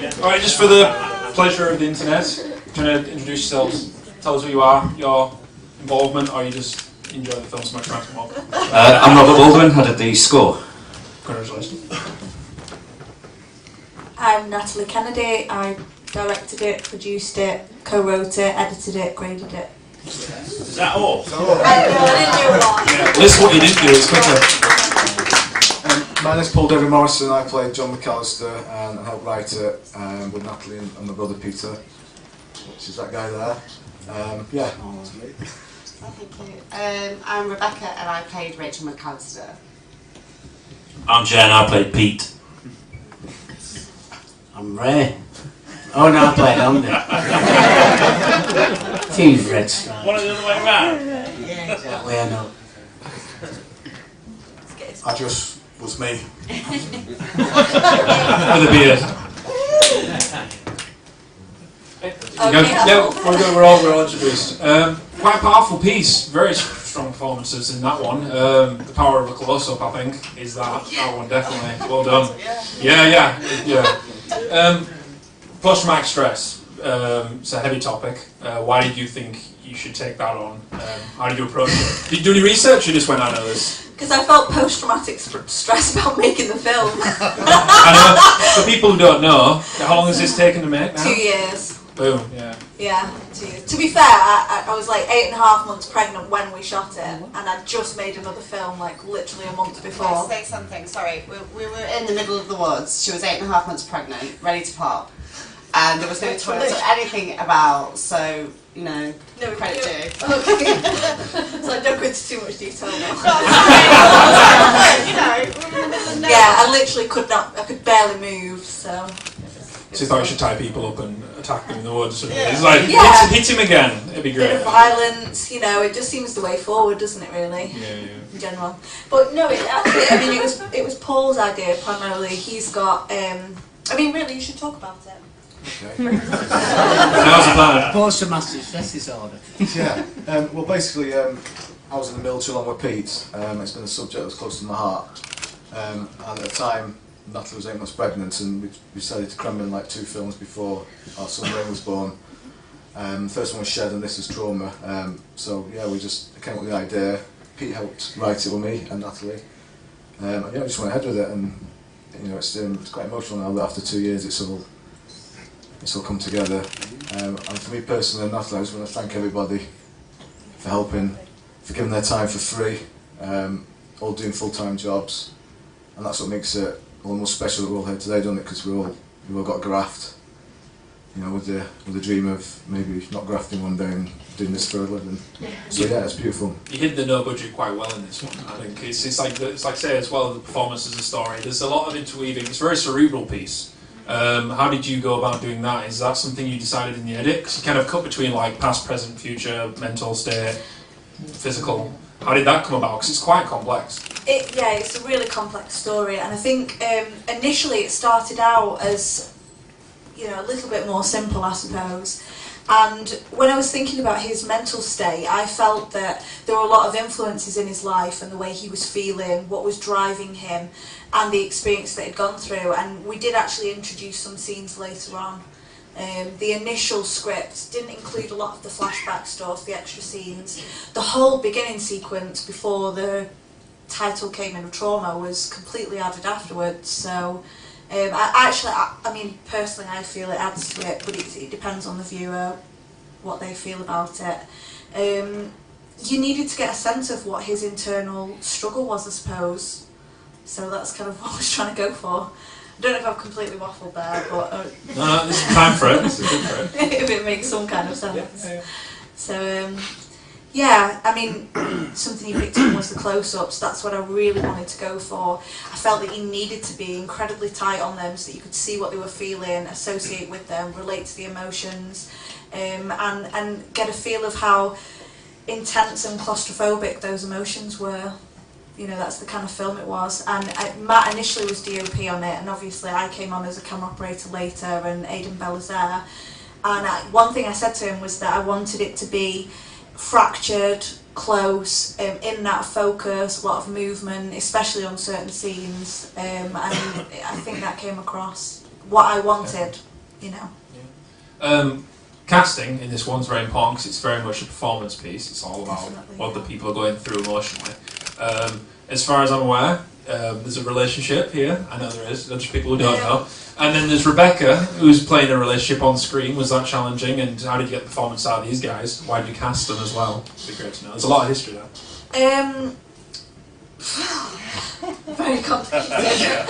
Alright, just for the pleasure of the internet, trying to introduce yourselves. Tell us who you are, your involvement, or you just enjoy the film so much right from I'm Robert Baldwin, I did the score. Congratulations. I'm Natalie Kennedy. I directed it, produced it, co-wrote it, edited it, graded it. Is that all? I didn't do a lot. List what you didn't do, it's quicker. My name's Paul David Morrison. I played John McAllister and I helped write it with Natalie and my brother Peter, which is that guy there. Yeah, that's me. Oh, thank you. I'm Rebecca and I played Rachel McAllister. I'm Jen, I played Pete. I'm Ray. Oh no, I played Andy. Huge red stripe. One the other way around? Yeah, exactly, I know. I just was me. With a beard. We're all introduced. Quite a powerful piece, very strong performances in that one. The power of a close-up, I think, is that one definitely. Well done. Yeah. Post-traumatic stress, it's a heavy topic. Why did you think you should take that on? How did you approach it? Did you do any research or just went, I know this? Because I felt post-traumatic stress about making the film. I know, for people who don't know, how long has this taken to make now? 2 years. Boom, yeah. Yeah, 2 years. To be fair, I was like 8.5 months pregnant when we shot it, and I'd just made another film like literally a month before. Can I say something? Sorry, we were in the middle of the woods. She was 8.5 months pregnant, ready to pop. And there was no toilets or anything about, so, you know, no credit due. Okay. So I don't go into too much detail now. Yeah, I literally could barely move, so. So you thought you should tie people up and attack them in the woods? Yeah. It's like, yeah. hit him again, it'd be great. Bit of violence, you know, it just seems the way forward, doesn't it, really? Yeah. In general. But no, it was Paul's idea primarily. He's got, really, you should talk about it. Okay. Now's the plan. Post-traumatic stress disorder. Yeah. Well, basically, I was in the military along with Pete. It's been a subject that was close to my heart. And at the time, Natalie was 8 months pregnant, and we decided to cram in like 2 films before our son Ray was born. The first one was Shed, and this is Trauma. So yeah, we just came up with the idea. Pete helped write it with me and Natalie. And yeah, we just went ahead with it, and you know, it's quite emotional now that after 2 years it's all come together. And for me personally and Natalie, I just want to thank everybody for helping, for giving their time for free, all doing full-time jobs, and that's what makes it almost special that we're all here today, doesn't it? Because we've all got graft, you know, with the dream of maybe not grafting one day and doing this for a living. So yeah, it's beautiful. You hid the no budget quite well in this one. I think it's like say as well, the performance as a story. There's a lot of interweaving. It's a very cerebral piece. How did you go about doing that? Is that something you decided in the edit? Because you kind of cut between like past, present, future, mental state, physical. How did that come about? Because it's quite complex. It's a really complex story, and I think initially it started out as, you know, a little bit more simple, I suppose. And when I was thinking about his mental state, I felt that there were a lot of influences in his life and the way he was feeling, what was driving him, and the experience that he'd gone through. And we did actually introduce some scenes later on. The initial script didn't include a lot of the flashback stuff, the extra scenes. The whole beginning sequence before the title came in of Trauma was completely added afterwards. So personally I feel it adds to it, but it depends on the viewer, what they feel about it. You needed to get a sense of what his internal struggle was, I suppose. So that's kind of what I was trying to go for. I don't know if I've completely waffled there, but No, this is time for it. This is good for it. if it makes some kind of sense. Yeah. So something you picked up was the close-ups. That's what I really wanted to go for. I felt that you needed to be incredibly tight on them so that you could see what they were feeling, associate with them, relate to the emotions, and get a feel of how intense and claustrophobic those emotions were. You know, that's the kind of film it was. And Matt initially was DOP on it, and obviously I came on as a camera operator later, and Aidan Belazaire. And one thing I said to him was that I wanted it to be fractured, close, in that focus, a lot of movement, especially on certain scenes, and I think that came across what I wanted. you know. Casting in this one's very important because it's very much a performance piece. It's all about Definitely, what the yeah. people are going through emotionally. As far as I'm aware, there's a relationship here. I know there is. There's people who don't know. And then there's Rebecca, who's playing a relationship on screen. Was that challenging? And how did you get the performance out of these guys? Why did you cast them as well? It'd be great to know. There's a lot of history there. Very complicated.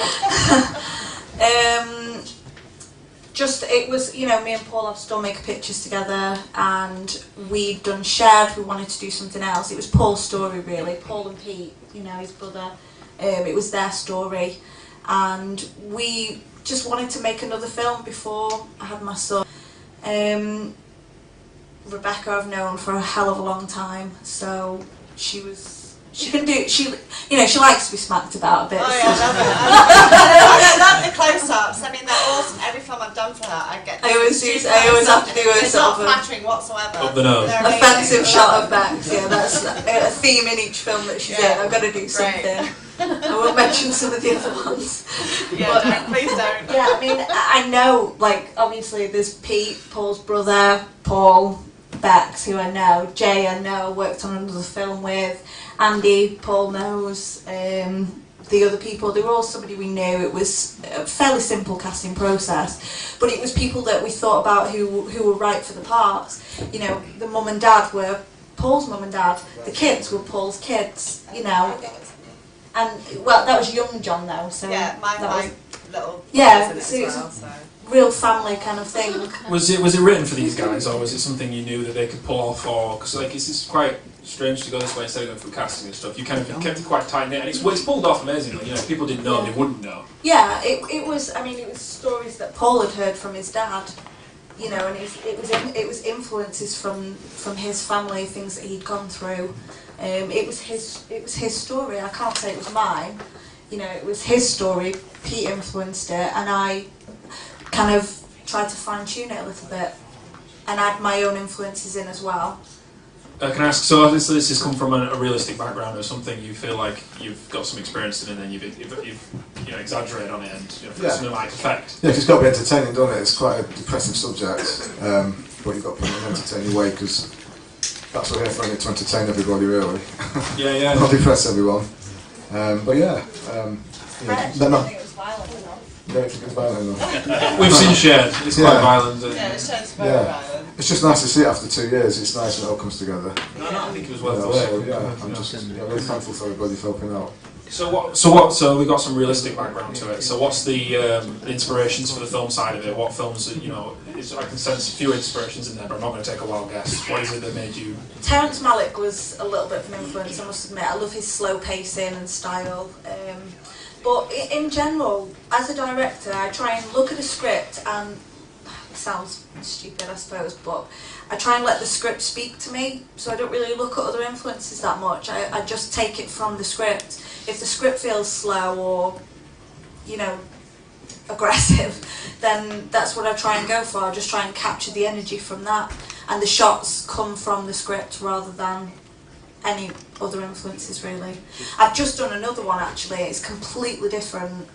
Just, it was, you know, me and Paul have still make pictures together, and we'd done shared, we wanted to do something else. It was Paul's story really, Paul and Pete, you know, his brother. It was their story, and we just wanted to make another film before I had my son. Rebecca I've known for a hell of a long time, so she can do, you know, she likes to be smacked about a bit. Oh so. yeah, I love the close-ups. I mean, they're awesome. Every film I've done for her, I get. I always have to do a It's sort not of flattering whatsoever. Up the nose. They're amazing. offensive shot of Bex. Yeah, that's a theme in each film that she's in. I've got to do something. I won't mention some of the other ones. Yeah, please don't. Yeah, I mean, I know, like, obviously there's Pete, Paul's brother, Paul, Bex, who I know, Jay I know, worked on another film with, Andy, Paul knows, the other people, they were all somebody we knew. It was a fairly simple casting process, but it was people that we thought about who were right for the parts. You know, the mum and dad were Paul's mum and dad, the kids were Paul's kids, you know. And, well, that was young John though, so Yeah, my was, little yeah, in it so as it's well, so. real family kind of thing. Was it written for these guys, or was it something you knew that they could pull off? Or because like it's quite strange to go this way instead of going through casting and stuff. You kind of kept it quite tight knit, and it's pulled off amazingly. You know, if people didn't know, they wouldn't know. Yeah, it was. I mean, it was stories that Paul had heard from his dad. You know, and it was influences from his family, things that he'd gone through. It was his story. I can't say it was mine. You know, it was his story. Pete influenced it, and I kind of tried to fine tune it a little bit and add my own influences in as well. Can I ask? So obviously this has come from a realistic background, or something you feel like you've got some experience in, and then you've you know, exaggerated on it and for something like effect. Yeah, 'cause it's got to be entertaining, doesn't it? It's quite a depressive subject, but you've got to put it in an entertaining way, because that's what we're here for, to entertain everybody, really. Yeah. Not depress everyone. But yeah, you know, they're not. You don't think it's violent enough? We've seen Shared. It's quite violent. Yeah, it shows very violent. It's just nice to see it after 2 years. It's nice when it all comes together. No, I think it was well Yeah, thought. so, yeah, I'm just really thankful for everybody for helping out. So we got some realistic background to it. So what's the inspirations for the film side of it? What films, you know, I can sense a few inspirations in there, but I'm not going to take a wild guess. What is it that made you... Terrence Malick was a little bit of an influence, I must admit. I love his slow pacing and style. But in general, as a director, I try and look at a script, and it sounds stupid, I suppose, but I try and let the script speak to me, so I don't really look at other influences that much. I just take it from the script. If the script feels slow or, you know, aggressive, then that's what I try and go for. I just try and capture the energy from that, and the shots come from the script rather than any other influences, really. I've just done another one actually. It's completely different.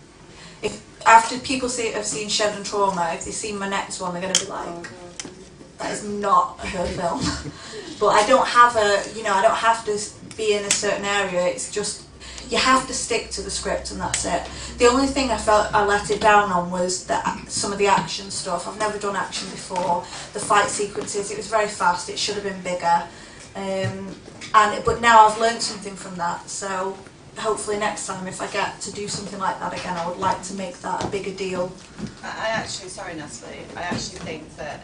If after people have seen Shed and Trauma, if they see my next one, they're going to be like, that is not her film. But I don't have I don't have to be in a certain area. It's just, you have to stick to the script, and that's it. The only thing I felt I let it down on was some of the action stuff. I've never done action before. The fight sequences, it was very fast. It should have been bigger. But now I've learned something from that, so hopefully next time if I get to do something like that again, I would like to make that a bigger deal. I actually, sorry Natalie, I actually think that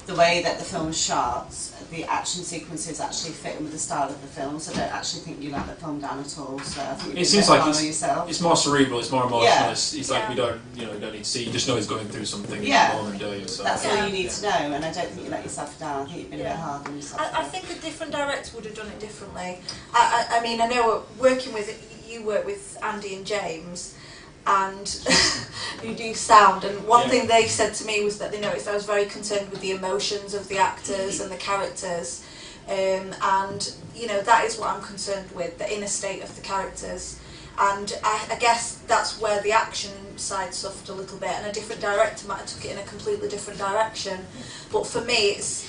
the way that the film's shot, the action sequences actually fit in with the style of the film, so I don't actually think you let the film down at all. So I think it seems like yourself. It's more cerebral, it's more emotional. Yeah. It's like we don't need to see. You just know he's going through something. Yeah. More than do you? So. That's all you need to know, and I don't think you let yourself down. I think you've been a bit hard on yourself. I think a different director would have done it differently. I mean, I know working with, you work with Andy and James, and you do sound, and one thing they said to me was that they noticed I was very concerned with the emotions of the actors and the characters, and you know, that is what I'm concerned with, the inner state of the characters. And I guess that's where the action side suffered a little bit, and a different director might have took it in a completely different direction. But for me, it's,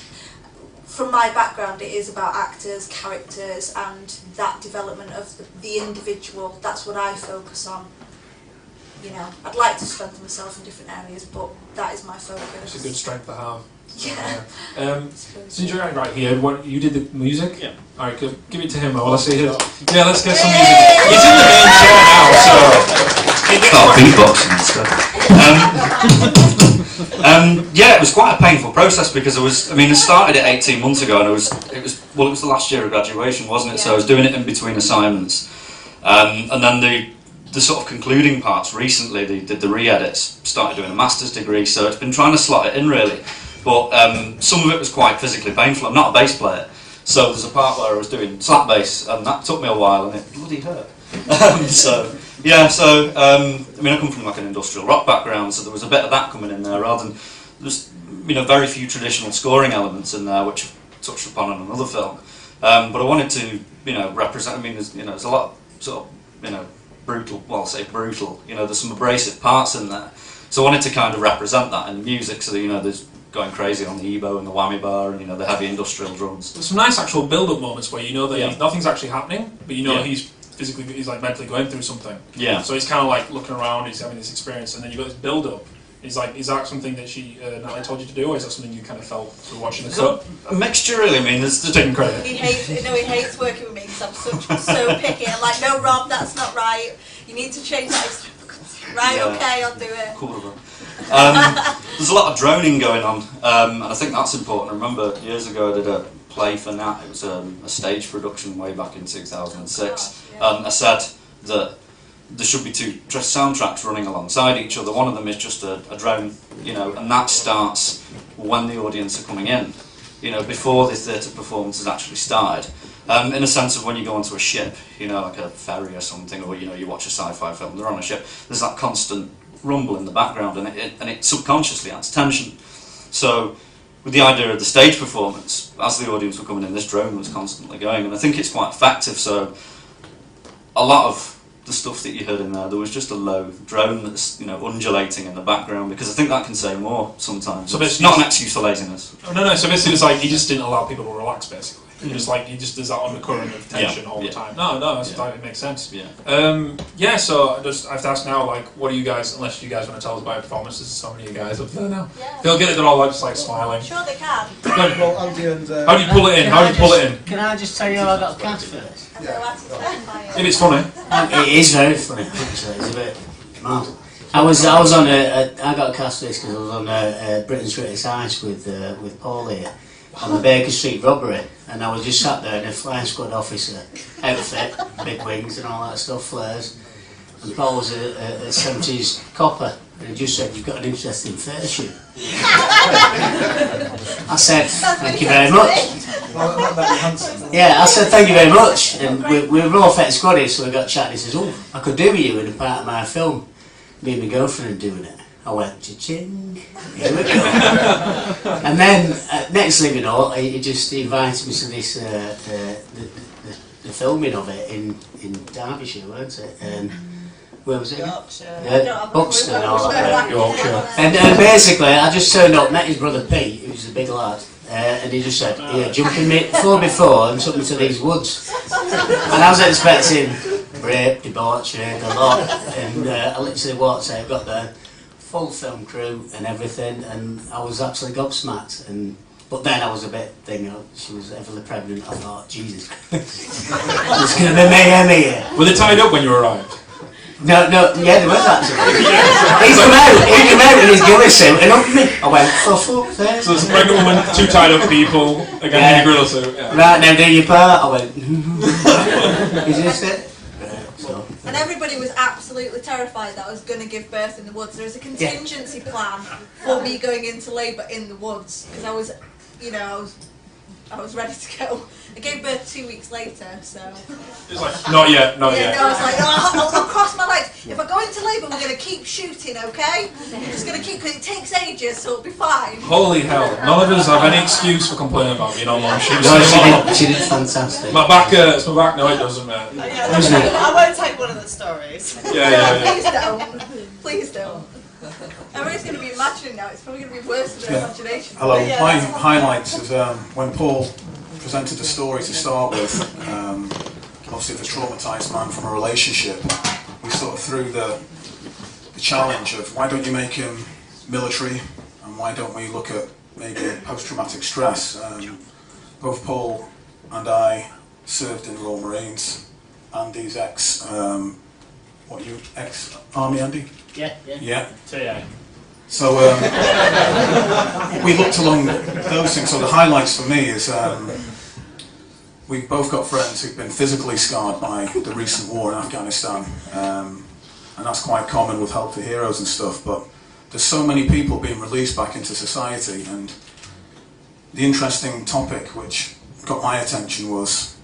from my background, it is about actors, characters, and that development of the individual. That's what I focus on. You know, I'd like to strengthen myself in different areas, but that is my focus. It's a good strength to have. Yeah. Since you're right here, you did the music? Yeah. Alright, give it to him. I want to see his. Yeah, let's get some music. He's in the main chair now, so. Start beatboxing and stuff. Yeah, it was quite a painful process because I started it 18 months ago, and it was the last year of graduation, wasn't it? So I was doing it in between assignments, and then the sort of concluding parts recently, they did the re-edits, started doing a master's degree, so it's been trying to slot it in really, but some of it was quite physically painful. I'm not a bass player, so there's a part where I was doing slap bass, and that took me a while, and it bloody hurt. I come from like an industrial rock background, so there was a bit of that coming in there, rather than, there's very few traditional scoring elements in there, which I've touched upon in another film, but I wanted to, represent, there's a lot of sort of, brutal, well, I'll say brutal, there's some abrasive parts in there, so I wanted to kind of represent that in music, so that, there's going crazy on the ebo and the whammy bar and, the heavy industrial drums. There's some nice actual build-up moments where that nothing's actually happening, but he's like mentally going through something. Yeah. So he's kind of like looking around, he's having this experience, and then you've got this build-up. He's like, is that something that Natalie told you to do, or is that something you kind of felt through watching the cut? A mixture, really. There's taking credit. He hates working with me because I'm so picky. I'm like, no, Rob, that's not right. You need to change that. Right, okay, I'll do it. Cool. There's a lot of droning going on, and I think that's important. I remember years ago I did a play for Nat. It was a stage production way back in 2006, and I said that there should be two soundtracks running alongside each other. One of them is just a drone, and that starts when the audience are coming in, before the theatre performance has actually started. In a sense of when you go onto a ship, like a ferry or something, or you watch a sci-fi film, they're on a ship, there's that constant rumble in the background, and it subconsciously adds tension. So with the idea of the stage performance, as the audience were coming in, this drone was constantly going, and I think it's quite effective. So a lot of the stuff that you heard in there was just a low drone that's undulating in the background, because I think that can say more sometimes. So it's not an excuse for laziness. Oh, no. So basically, it's like he just didn't allow people to relax. Basically, he just does that undercurrent of tension all the time. No, it makes sense. Yeah. So I have to ask now, like, what do you guys? Unless you guys want to tell us about your performances, so many of you guys up there now. Yeah. They'll get it. They're all just like smiling. Sure, they can. Well, Andy and... How do you pull it in? How do you pull it in? Can I just tell you how I got cast first? If it's funny. It is very funny, actually. It's a bit mad. I got cast this because I was on Britain's Greatest Ice with Paul here on the Baker Street robbery, and I was just sat there in a flying squad officer outfit, big wings and all that stuff, flares, and Paul was a 70s copper, and he just said, "You've got an interesting theatre shoot." I said, "Thank you very much." Yeah, I said, "Thank you very much." And we were all fit squaddies, so we got chatting. He says, "Oh, I could do with you in a part of my film." Me and my girlfriend are doing it. I went, cha-ching, here we go. And then, next thing you know, he just invited me to this, the filming of it in Derbyshire, weren't it? And where was it? Yorkshire. Buxton or Yorkshire. And basically, I just turned up, met his brother Pete, who's a big lad, and he just said, "Yeah, jump in me 4x4 and took me to these woods." And I was expecting rape, debauchery, the lot, and I literally walked out, got there, full film crew and everything, and I was absolutely gobsmacked. But then I was a bit she was heavily pregnant. I thought, Jesus Christ, it's going to be mayhem here. Were they tied up when you arrived? No, yeah, there was actually. He came out in his ghillie suit and hugged me. I went, for fuck's sake. So there's a pregnant woman, two tied up people, again in your gorilla suit. Yeah. Right, now do your part. I went, is this it? And everybody was absolutely terrified that I was going to give birth in the woods. There was a contingency plan for me going into labour in the woods, because I was ready to go. I gave birth 2 weeks later, so. It's like, not yet, not Yeah, yet. no, I was like, oh, I'll cross my legs. If I go into labour, we're going to keep shooting, okay? We're just going to keep, because it takes ages, so it'll be fine. Holy hell, none of us have any excuse for complaining about being on long shoots. No, she did fantastic. My back hurts, my back, no it doesn't, man. I won't take one of the stories. Yeah. Please don't. Please don't. Everyone's going to be imagining now, it's probably going to be worse than their imagination. Hello. Yeah. My highlights is when Paul presented the story to start with. Obviously, the traumatised man from a relationship. We sort of threw the challenge of why don't you make him military, and why don't we look at maybe post-traumatic stress. Both Paul and I served in the Royal Marines. Andy's ex-army, Andy? Yeah. Yeah. TA. So we looked along those things. So the highlights for me is we've both got friends who've been physically scarred by the recent war in Afghanistan, and that's quite common with Help for Heroes and stuff. But there's so many people being released back into society, and the interesting topic which got my attention was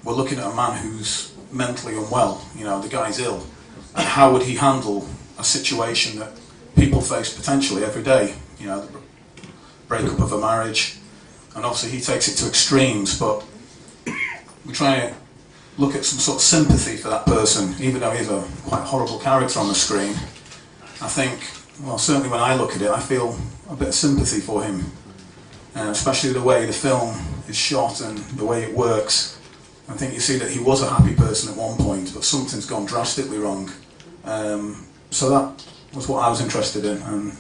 we're looking at a man who's mentally unwell. You know, the guy's ill, and how would he handle a situation that people face potentially every day, you know, the breakup of a marriage, and obviously he takes it to extremes, but we try to look at some sort of sympathy for that person, even though he's a quite horrible character on the screen. I think, well, certainly when I look at it, I feel a bit of sympathy for him, especially the way the film is shot and the way it works. I think you see that he was a happy person at one point, but something's gone drastically wrong. So that was what I was interested in, and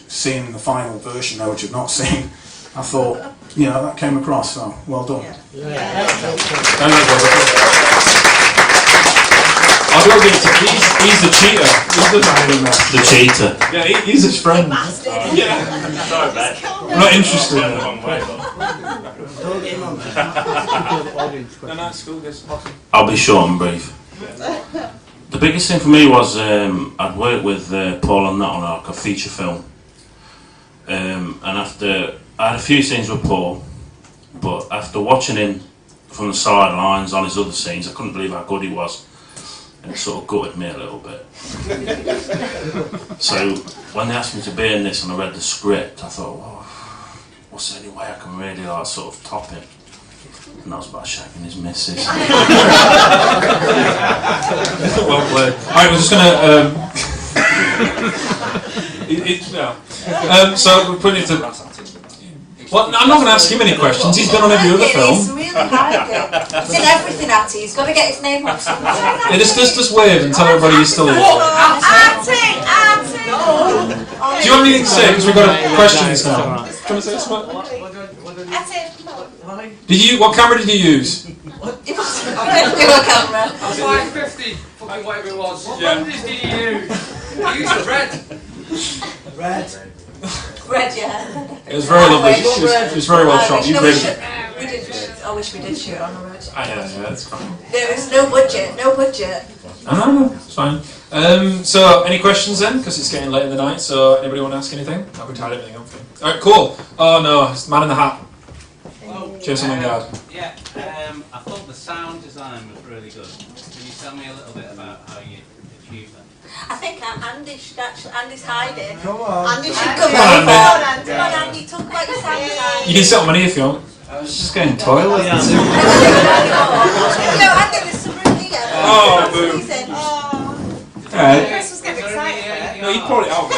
seeing the final version now, which I've not seen, I thought, you know, that came across, so well done. I'll go against it. He's the cheater. He's the guy in that. The cheater. Yeah, he's his friend. Yeah. Sorry, mate. I'm not interested in The it. wrong way, though. No, it's cool, guys. Awesome. I'll be short and brief. The biggest thing for me was I'd worked with Paul on that on like a feature film, and after I had a few scenes with Paul, but after watching him from the sidelines on his other scenes, I couldn't believe how good he was, and it sort of gutted me a little bit. So when they asked me to be in this and I read the script, I thought, well, what's the only way I can really like sort of top it? And that was about shagging his missus. Well played. Alright, we're just gonna so we're putting it to. Well, I'm not gonna ask him any questions. He's been on every other He's film. really like it. He's in everything, Atty. He's got to get his name on something. Yeah, just wave and tell everybody you're still here. Do you want anything to say? Because we've got questions now. Do you want to say something? What camera did you use? You must have do a camera. 550, fucking whatever it was. What lenses did you use? I used red. Red, yeah. It was very lovely. It was very well shot. You really. I wish we did shoot on a red. Yeah, that's fine. There was no budget. No budget. No, it's fine. So, any questions then? Because it's getting late in the night. So, anybody want to ask anything? I've tied everything up for you. All right, cool. Oh no, it's the man in the hat. Jason Lingard. Yeah, I thought the sound design was really good. Can you tell me a little bit about how you achieved that? I think Andy should actually. Andy's hiding. Come on. Andy should come Come on, over. Come on, Andy. Talk about your sound design. You can sit on my knee if you want. I was just going toilet. No, Andy, there's some room here. Oh, boo. He's in. Alright. Chris was getting excited. No, you brought it out,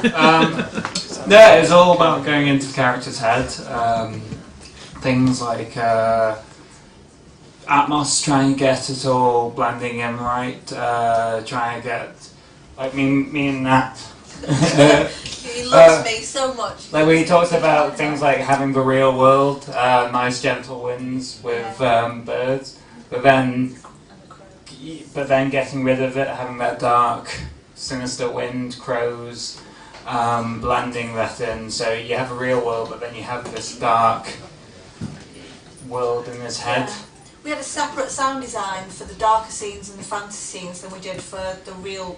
man. Yeah, it's all about going into the character's head. Things like Atmos, trying to get it all blending in right, trying to get, like me and Nat. He loves me so much. Like we talked about things like having the real world, nice gentle winds with birds, but then getting rid of it, having that dark, sinister wind, crows, blending that in. So you have a real world, but then you have this dark world in his head. Yeah. We had a separate sound design for the darker scenes and the fantasy scenes than we did for the real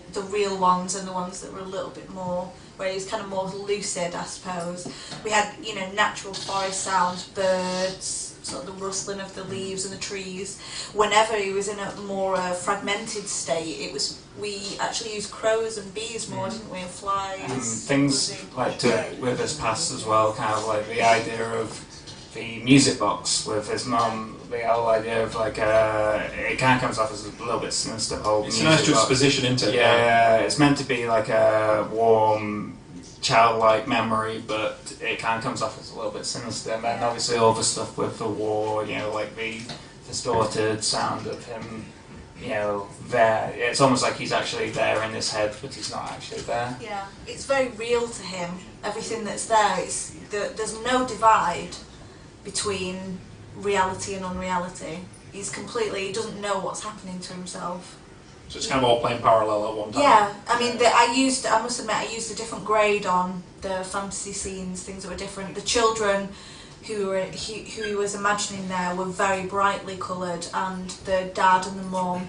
ones and the ones that were a little bit more, where he was kind of more lucid, I suppose. We had, natural forest sounds, birds, sort of the rustling of the leaves and the trees. Whenever he was in a more fragmented state, we actually used crows and bees more, didn't we, and flies. Things like with his past as well, kind of like the idea of the music box with his mum, the whole idea of like it kind of comes off as a little bit sinister. It's a nice juxtaposition, isn't it? Yeah, it's meant to be like a warm, childlike memory, but it kind of comes off as a little bit sinister. And then obviously all the stuff with the war, you know, like the distorted sound of him, you know, there. It's almost like he's actually there in his head, but he's not actually there. Yeah, it's very real to him. Everything that's there, there's no divide between reality and unreality. He doesn't know what's happening to himself. So it's kind of all playing parallel at one time. Yeah, I mean, I must admit, I used a different grade on the fantasy scenes, things that were different. The children who he was imagining there were very brightly coloured, and the dad and the mum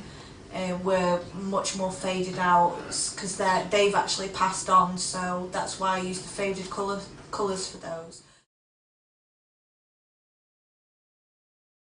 were much more faded out, because they've actually passed on, so that's why I used the faded colours for those.